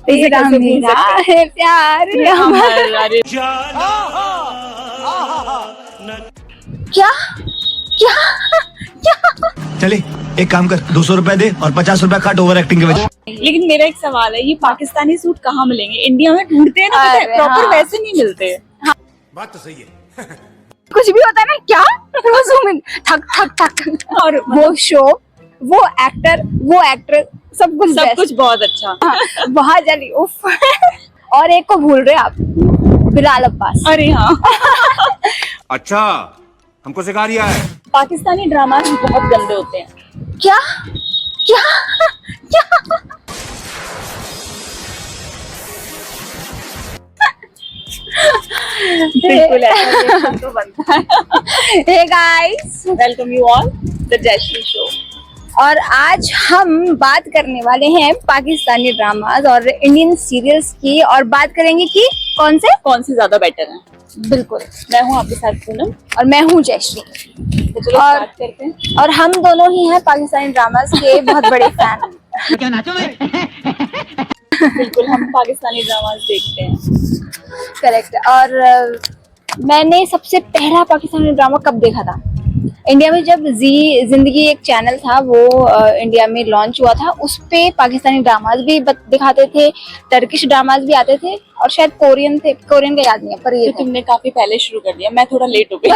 तेरा मेरा है प्यार अरे क्या क्या चले एक काम कर 200 रुपए दे और 50 रुपए काट ओवर एक्टिंग के वजह। लेकिन मेरा एक सवाल है, ये पाकिस्तानी सूट कहाँ मिलेंगे? इंडिया में ढूंढते हैं ना, अरे प्रॉपर हाँ। वैसे नहीं मिलते। बात तो सही है। कुछ भी होता है ना क्या वो zoom in, ठक ठक ठक और वो शो, वो एक्टर, वो एक्ट्रेस, सब कुछ सब best। कुछ बहुत अच्छा। वहां चली उफ। और एक को भूल रहे आप, बिलाल अब्बास। अरे हाँ, अच्छा हमको सिखा रिया है। पाकिस्तानी ड्रामा बहुत गंदे होते हैं। क्या क्या क्या बिल्कुल ऐसा रिएक्शन तो बनता है। Hey guys, welcome you all the Jayshree show. और आज हम बात करने वाले हैं पाकिस्तानी ड्रामाज और इंडियन सीरियल्स की, और बात करेंगे कि कौन से ज्यादा बेटर है। बिल्कुल। मैं हूँ आपके साथ पूनम। और मैं हूँ जयश्री, तो चलो और- स्टार्ट करते हैं। और हम दोनों ही हैं पाकिस्तानी ड्रामाज के बहुत बड़े फैन। बिल्कुल, हम पाकिस्तानी ड्रामास देखते हैं। करेक्ट। और मैंने सबसे पहला पाकिस्तानी ड्रामा कब देखा था? इंडिया में जब जी जिंदगी एक चैनल था, वो इंडिया में लॉन्च हुआ था। उस पे पाकिस्तानी ड्रामाज भी दिखाते थे, टर्किश ड्रामाज भी आते थे, और शायद कोरियन थे, कोरियन का याद नहीं है, पर ये तो तुमने काफी पहले शुरू कर दिया, मैं थोड़ा लेट हो गई।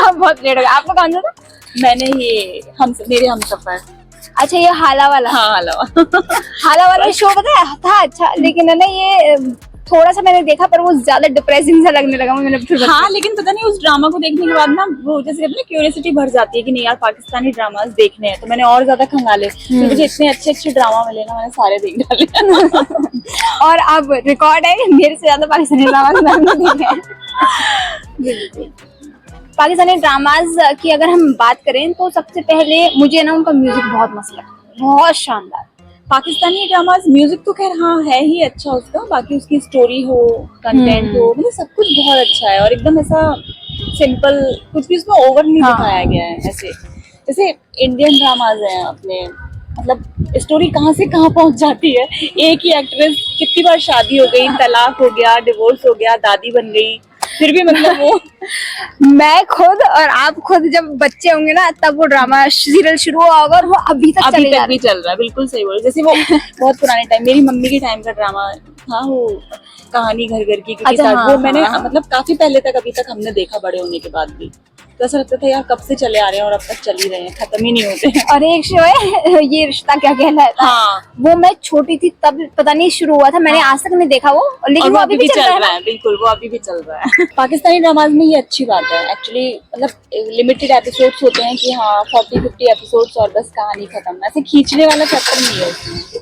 आप बहुत लेट हो गए। आपका कौन सा था? मैंने ये मेरे हम सफर। अच्छा, ये हाला वाला। हाँ हलवा। हाला वाला शो पता है था अच्छा, लेकिन है ना ये थोड़ा सा मैंने देखा, पर वो ज्यादा डिप्रेसिंग सा लगने लगा मुझे फिर। हाँ, लेकिन पता नहीं उस ड्रामा को देखने के बाद ना वो जैसे कहते हैं ना, क्यूरियोसिटी भर जाती है कि नहीं यार पाकिस्तानी ड्रामास देखने हैं, तो मैंने और ज्यादा खंगाले। फिर मुझे इतने अच्छे अच्छे ड्रामा मिले ना, मैंने सारे देख डाले। और अब रिकॉर्ड है, मेरे से ज्यादा पाकिस्तानी ड्रामाज मैंने देखे हैं। बिल्कुल। पाकिस्तानी ड्रामाज की अगर हम बात करें तो सबसे पहले मुझे ना उनका म्यूजिक बहुत मस्त लगता है, बहुत शानदार। पाकिस्तानी ड्रामास म्यूजिक तो खैर हाँ है ही अच्छा उसका, बाकी उसकी स्टोरी हो, कंटेंट हो, मतलब सब कुछ बहुत अच्छा है, और एकदम ऐसा सिंपल, कुछ भी उसमें ओवर नहीं हाँ। दिखाया गया है। ऐसे जैसे इंडियन ड्रामाज हैं अपने, मतलब स्टोरी कहाँ से कहाँ पहुंच जाती है। एक ही एक्ट्रेस कितनी बार शादी हो गई, तलाक हो गया, डिवोर्स हो गया, दादी बन गई, फिर भी मतलब वो मैं खुद और आप खुद जब बच्चे होंगे ना, तब वो ड्रामा सीरियल शुरू हुआ होगा, और वो अभी तक अभी चले जा तक भी चल रहा है। बिल्कुल सही बोल, जैसे वो बहुत पुराने टाइम, मेरी मम्मी के टाइम का ड्रामा था वो, कहानी घर घर की, क्योंकि अच्छा, साथ हाँ, वो मैंने हाँ। मतलब काफी पहले तक अभी तक हमने देखा, बड़े होने के बाद भी। तो ऐसा लगता था यार कब से चले आ रहे हैं और अब तक चल ही रहे हैं, खत्म ही नहीं होते हैं। और एक शो है ये रिश्ता क्या कहलाता है, हाँ, वो मैं छोटी थी तब पता नहीं शुरू हुआ था, मैंने आज तक नहीं देखा वो, और लेकिन वो वो अभी भी चल रहा है। बिल्कुल, वो अभी भी चल रहा है। पाकिस्तानी ड्रामाज में ये अच्छी बात है एक्चुअली, मतलब लिमिटेड एपिसोड्स होते हैं कि हाँ 40-50 एपिसोड्स और बस कहानी खत्म, ऐसे खींचने वाला चक्कर नहीं है उसमें।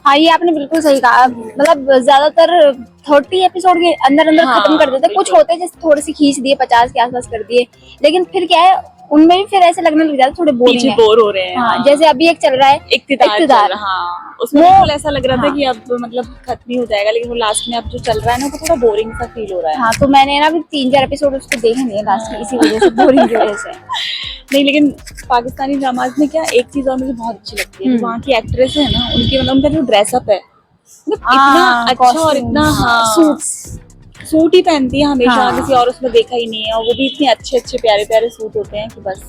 हाँ, ये आपने बिल्कुल सही कहा। मतलब ज्यादातर 30 एपिसोड के अंदर अंदर हाँ, खत्म कर देते हैं। कुछ बिल्कुल। होते हैं जैसे थोड़ी सी खींच दिए, 50 के आसपास कर दिए, लेकिन फिर क्या है, उनमें भी फिर ऐसे लगने लग जाता है थोड़े बोरिंग पीछे है। बोर हो रहे हैं। हाँ, जैसे अभी एक चल रहा है इक्तिदार इक्तिदार। चल रहा, हाँ, उसमें वो- बिल्कुल ऐसा लग रहा था हाँ। कि अब मतलब खत्म ही हो जाएगा, लेकिन वो लास्ट में अब जो चल रहा है ना, वो थोड़ा बोरिंग सा फील हो रहा है। हाँ, तो मैंने ना अभी 3-4 एपिसोड उसको देखे नहीं है लास्ट में, इसी वजह से, बोरिंग की वजह से। नहीं, लेकिन पाकिस्तानी ड्रामाज में क्या एक चीज और मुझे बहुत अच्छी लगती है, वहाँ की एक्ट्रेस है ना, उनकी मतलब उनका जो ड्रेसअप है, मतलब इतना अच्छा और इतना, हाँ, सूट ही पहनती है हमेशा, हाँ। किसी और उसमें देखा ही नहीं है, और वो भी इतने अच्छे अच्छे प्यारे प्यारे सूट होते हैं कि बस।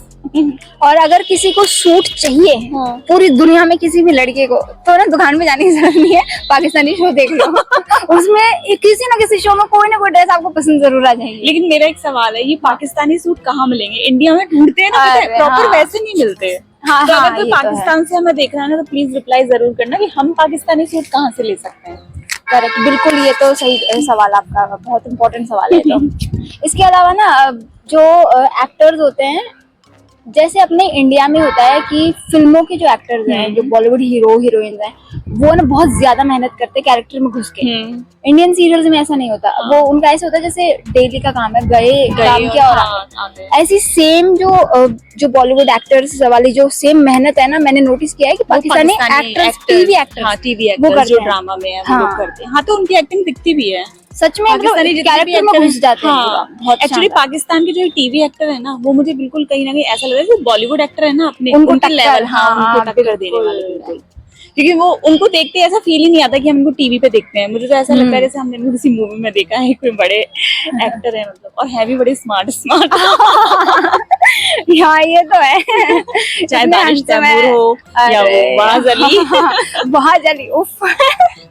और अगर किसी को सूट चाहिए हाँ। पूरी दुनिया में किसी भी लड़के को, तो ना दुकान में जाने की जरूरत नहीं है, पाकिस्तानी शो देख लो। उसमें किसी ना किसी शो में कोई ना कोई ड्रेस आपको पसंद जरूर आ जाएगी। लेकिन मेरा एक सवाल है, ये पाकिस्तानी सूट कहाँ मिलेंगे? इंडिया में ढूंढते हैं ना, अरे प्रॉपर हाँ। वैसे नहीं मिलते। हाँ, तो हाँ, अगर कोई ये तो है। पाकिस्तान से हमें देख रहा है ना, तो प्लीज रिप्लाई जरूर करना कि हम पाकिस्तानी सूट कहाँ से ले सकते हैं। करेक्ट, बिल्कुल, ये तो सही सवाल आपका, बहुत इम्पोर्टेंट सवाल है। तो इसके अलावा ना जो एक्टर्स होते हैं, जैसे अपने इंडिया में होता है कि फिल्मों के जो एक्टर्स हैं, जो बॉलीवुड हीरो हीरोइंस हैं, वो ना बहुत ज्यादा मेहनत करते हैं कैरेक्टर में घुस के। इंडियन सीरियल्स में ऐसा नहीं होता। वो उनका ऐसा होता है जैसे डेली का काम है, गए काम किया और आ गए। ऐसी सेम जो बॉलीवुड एक्टर्स वाली जो सेम मेहनत है ना, मैंने नोटिस किया है कि पाकिस्तानी एक्टर्स, टीवी एक्टर्स वो करते जो हैं। ड्रामा में है वो हाँ। लोग करते हैं। हाँ, तो उनकी एक्टिंग दिखती भी है सच में, मतलब कैरेक्टर में घुस जाते हैं पूरा। बहुत एक्चुअली शानदार। पाकिस्तान के जो टीवी एक्टर है ना, वो मुझे बिल्कुल कहीं ना कहीं ऐसा लग रहा है जो बॉलीवुड एक्टर है ना, अपने उनको उनके टक्कर, लेवल, हाँ, हाँ, उनको टक्कर देने बिल्कुल। वाले, बिल्कुल। क्योंकि वो उनको देखते ऐसा फील ही नहीं आता कि हम इनको टीवी पे देखते हैं। मुझे तो ऐसा लगता है जैसे हमने इनको किसी मूवी में देखा है, कोई बड़े एक्टर है मतलब, और है भी बड़े स्मार्ट हाँ ये तो है। चाहे इतने दानिश handsome तैमूर है। हो या वो अरे, वाज अली। बहुत जल्दी उफ।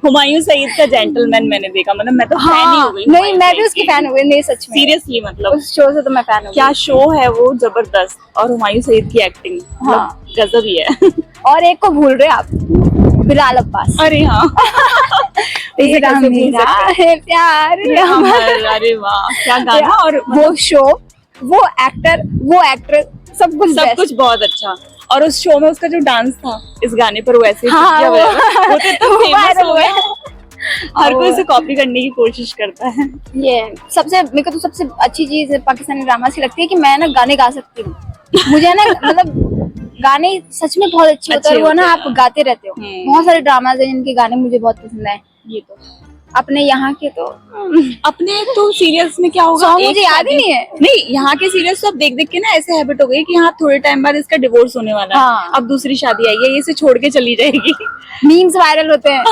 हुमायूं सईद का जेंटलमैन मैंने देखा, मतलब मैं तो फैन ही हाँ हो गई नहीं मैं भी उसकी फैन हो गई, नहीं सच में सीरियसली, मतलब उस शो से तो मैं फैन हो क्या शो है वो, जबरदस्त। और हुमायूं सईद की एक्टिंग हाँ। गजब ही है। गई। और एक को भूल रहे आप, बिलाल अब्बास। अरे हाँ तेरा कैसे भूल मेरा सकते है प्यार अमर, अरे वाह क्या गाना। और वो शो, वो एक्टर, वो एक्ट्रेस, सब कुछ सब best। कुछ बहुत अच्छा। और उस शो में उसका जो डांस था इस गाने पर, वो ऐसे ही हाँ, किया वो- हुआ है। वो तो इतना वो फेमस viral हो हुआ गया, है। हर कोई और- उसे कॉपी करने की कोशिश करता है। ये सबसे, मेरे को तो सबसे अच्छी चीज पाकिस्तानी ड्रामा से लगती है कि मैं ना गाने गा सकती हूँ। मुझे ना मतलब गाने सच में बहुत अच्छे होते हैं, और वो ना आप गाते रहते हो। बहुत सारे ड्रामाज हैं जिनके गाने मुझे बहुत पसंद है। ये तो अपने यहाँ के तो अपने तो सीरियल्स में क्या होगा, सॉन्ग एक मुझे याद ही शादी- नहीं है। नहीं, यहाँ के सीरियल्स तो अब देख देख के ना ऐसे हैबिट हो गई कि हाँ थोड़े टाइम बाद इसका डिवोर्स होने वाला है, हाँ। अब दूसरी शादी आई है, ये इसे छोड़ के चली जाएगी। मीम्स वायरल होते हैं।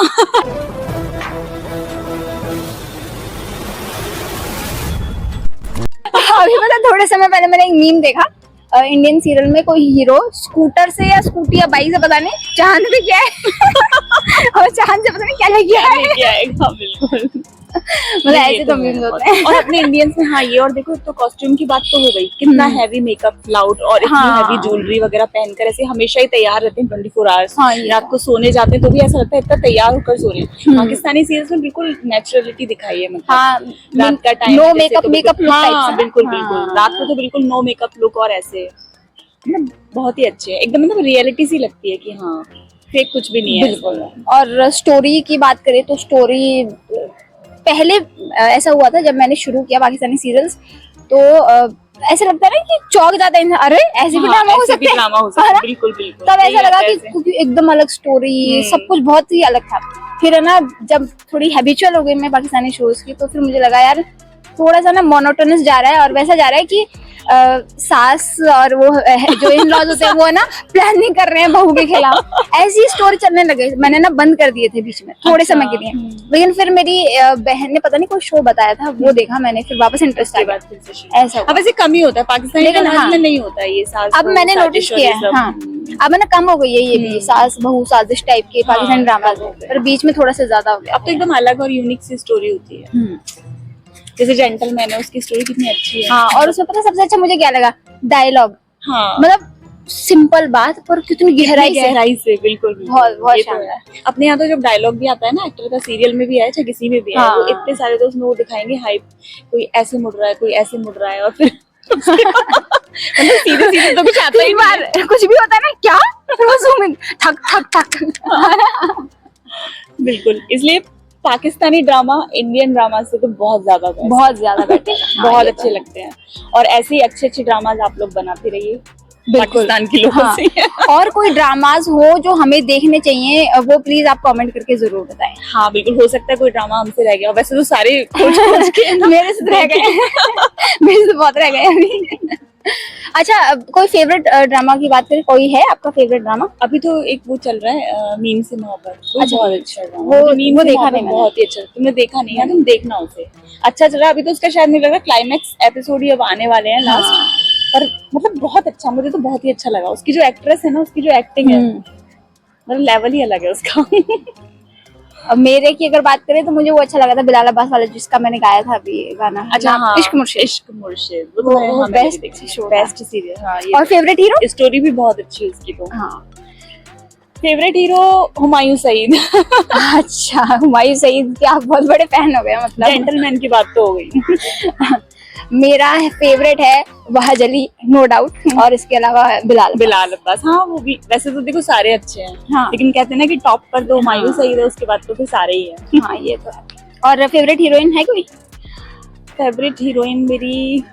अभी पता थोड़े समय पहले मैंने एक मीम देखा, इंडियन सीरियल में कोई हीरो स्कूटर से या स्कूटी या बाइक से पता नहीं चांद पे गया है और चांद से पता नहीं क्या लेके आया है। लेके आएगा बिल्कुल। मतलब ये ऐसे तो मीम्स है होते हैं। और अपने इंडियंस में हाँ ये, और देखो तो कॉस्ट्यूम की बात तो हो गई, कितना हैवी मेकअप, लाउड और इतनी हाँ। हैवी ज्वेलरी वगैरह पहनकर ऐसे हमेशा ही तैयार रहते हैं 24 आवर्स। हाँ, ये रात को सोने जाते हैं तो भी ऐसा लगता है इतना तैयार होकर सो रहे हैं। पाकिस्तानी सीरियल्स में बिल्कुल नेचुरलिटी दिखाई है, मतलब हाँ, रात का time no makeup makeup look type हाँ से। बिल्कुल हाँ। बिल्कुल, रात को तो बिल्कुल नो मेकअप लुक, और ऐसे मतलब बहुत ही अच्छे है एकदम, मतलब रियलिटी सी लगती है कि हाँ फेक कुछ भी नहीं है। बिल्कुल। और स्टोरी की बात करें तो स्टोरी पहले ऐसा हुआ था जब मैंने शुरू किया पाकिस्तानी सीरियल्स, तो ऐसा लगता है ना कि चौंक जाता है, अरे ऐसे भी हाँ, ड्रामा हो ऐसे भी सकते हैं, ड्रामा हो सकता है है, ना? बिल्कुल बिल्कुल। तब यही ऐसा लगा रहता है कि ऐसे। क्योंकि एकदम अलग स्टोरी, सब कुछ बहुत ही अलग था। फिर है ना जब थोड़ी हैबिचुअल हो गई मैं पाकिस्तानी शोज की, तो फिर मुझे लगा यार थोड़ा सा ना मोनोटोनस जा रहा है, और वैसा जा रहा है कि सास और वो जो इन लॉज होते हैं वो है ना प्लानिंग कर रहे हैं बहू के खिलाफ, ऐसी स्टोरी चलने लगे। मैंने ना बंद कर दिए थे बीच में थोड़े अच्छा, समय के लिए, लेकिन फिर मेरी बहन ने पता नहीं कोई शो बताया था, वो देखा मैंने, फिर वापस इंटरेस्ट आ उसके गया। बाद फिर से शुरू। ऐसा हुआ। अब ऐसे कम ही होता है पाकिस्तानी लेकिन ड्रामास हाँ, में नहीं होता है ये सास अब बहू, मैंने साजिश नोटिस और किया ये है, सब। हाँ अब है ना कम हो गई है ये भी, सास बहू साजिश टाइप के पाकिस्तानी ड्रामा, हो गए। पर बीच में थोड़ा सा ज्यादा हो गया। अब तो एकदम अलग और यूनिक सी स्टोरी होती है। जैसे जेंटलमैन है, उसकी स्टोरी कितनी अच्छी है। हाँ, और उसमें पता है सबसे अच्छा मुझे क्या लगा, डायलॉग, हाँ मतलब सिंपल बात पर कितनी गहराई से। गहराई से बिल्कुल बिल्कुल। बहुत ये तो शानदार। है। अपने यहाँ तो जब डायलॉग भी आता है ना एक्टर का, सीरियल में भी है चाहे किसी में भी है, हाँ। वो इतने सारे तो उसमें वो दिखाएंगे हाइप, कोई ऐसे मुड़ रहा है, कोई ऐसे मुड़ रहा है, और फिर मतलब सीधे सीधे तो कुछ आता ही कई नहीं बार कुछ भी होता है ना, क्या फिर वो zoom in, ठक ठक ठक। बिल्कुल। इसलिए पाकिस्तानी ड्रामा इंडियन ड्रामा से तो बहुत ज्यादा best है। बहुत ज्यादा बेटर, बहुत अच्छे लगते हैं, और ऐसे ही अच्छे अच्छे ड्रामाज आप लोग बनाते रहिए पाकिस्तान के लोगों हाँ। से। और कोई ड्रामाज हो जो हमें देखने चाहिए, वो प्लीज आप कमेंट करके जरूर बताएं। हाँ बिल्कुल, हो सकता है कोई ड्रामा हमसे रह गया, वैसे तो सारे खोज खोज के ना मेरे से तो रह गए, मेरे से बहुत रह गए अभी। अच्छा, अब कोई फेवरेट ड्रामा की बात करें, कोई है आपका फेवरेट ड्रामा? अभी तो एक वो चल रहा है मीम से मोहब्बत, वो अच्छा, बहुत अच्छा है वो देखा नहीं मैंने। बहुत ही अच्छा। तुमने देखा नहीं है, तुम देखना उसे, अच्छा चल रहा है। अभी तो उसका शायद मुझे लग रहा है क्लाइमैक्स एपिसोड ही अब आने वाले हैं लास्ट, पर मतलब बहुत अच्छा, मुझे तो बहुत ही अच्छा लगा। उसकी जो एक्ट्रेस है ना, उसकी जो एक्टिंग है, मतलब लेवल ही अलग है उसका। अब मेरे की अगर बात करें तो मुझे वो अच्छा लगा था, बिलाल अब्बास वाला, जिसका मैंने गाया था अभी गाना। अच्छा नाम हाँ, इश्क मुर्शिद। इश्क मुर्शिद वो best show था। Best serial. हाँ और फेवरेट हीरो? ये स्टोरी भी बहुत अच्छी है उसकी। तो हाँ फेवरेट हीरो हुमायूं सईद। अच्छा, हुमायूं सईद के आप बहुत बड़े फैन हो गए मतलब। जेंटलमैन की बात तो हो गई। मेरा फेवरेट है वहाज अली, नो डाउट, और इसके अलावा बिलाल। बिलाल अब्बास, हाँ वो भी, वैसे तो देखो सारे अच्छे हैं, हाँ। लेकिन कहते हैं ना कि टॉप पर तो हुमायूं सईद है, उसके बाद तो फिर सारे ही हैं। हाँ ये तो है। और फेवरेट हीरोइन है कोई? फेवरेट हीरोइन मेरी,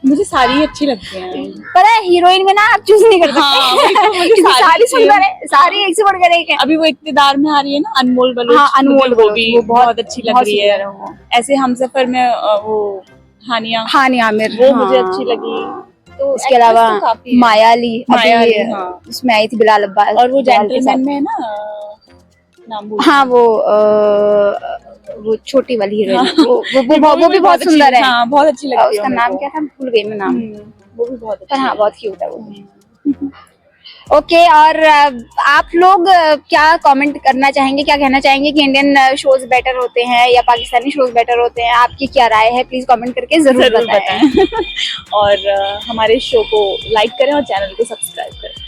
मुझे सारी अच्छी लगती हैं। पर हीरोइन में ना आप चूज नहीं कर सकते। हाँ, वही तो, मुझे क्योंकि सारी सारी अच्छी सुंदर है, सारी एक से बढ़कर एक है। अभी वो इक्तदार में आ रही है ना, अनमोल बलूच। हाँ, अनमोल मुझे वो बलूच, भी वो बहुत अच्छी लग बहुत रही सुंदर है। ऐसे हमसफर में वो हानिया, हानिया आमिर, वो हाँ। मुझे अच्छी लगी। तो इसके actress अलावा तो काफी है। मायाली मायाली, अभी हाँ। उसमें आई थी बिलाल अब्बास और वो बिलाल के साथ। जेंटलमैन में है ना, नाम भूल हाँ वो छोटी वाली हीरोइन हाँ। वो भी बहुत अच्छी- सुंदर है। हाँ, बहुत अच्छी लगती है उसका मेरे नाम को। क्या था भूल गई मैं नाम, वो भी बहुत अच्छी पर हाँ है। बहुत क्यूट है वो भी। ओके और आप लोग क्या कमेंट करना चाहेंगे, क्या कहना चाहेंगे कि इंडियन शोज बेटर होते हैं या पाकिस्तानी शोज बेटर होते हैं? आपकी क्या राय है प्लीज कमेंट करके जरूर जरूर बताएं। बताएं। और हमारे शो को लाइक करें और चैनल को सब्सक्राइब करें।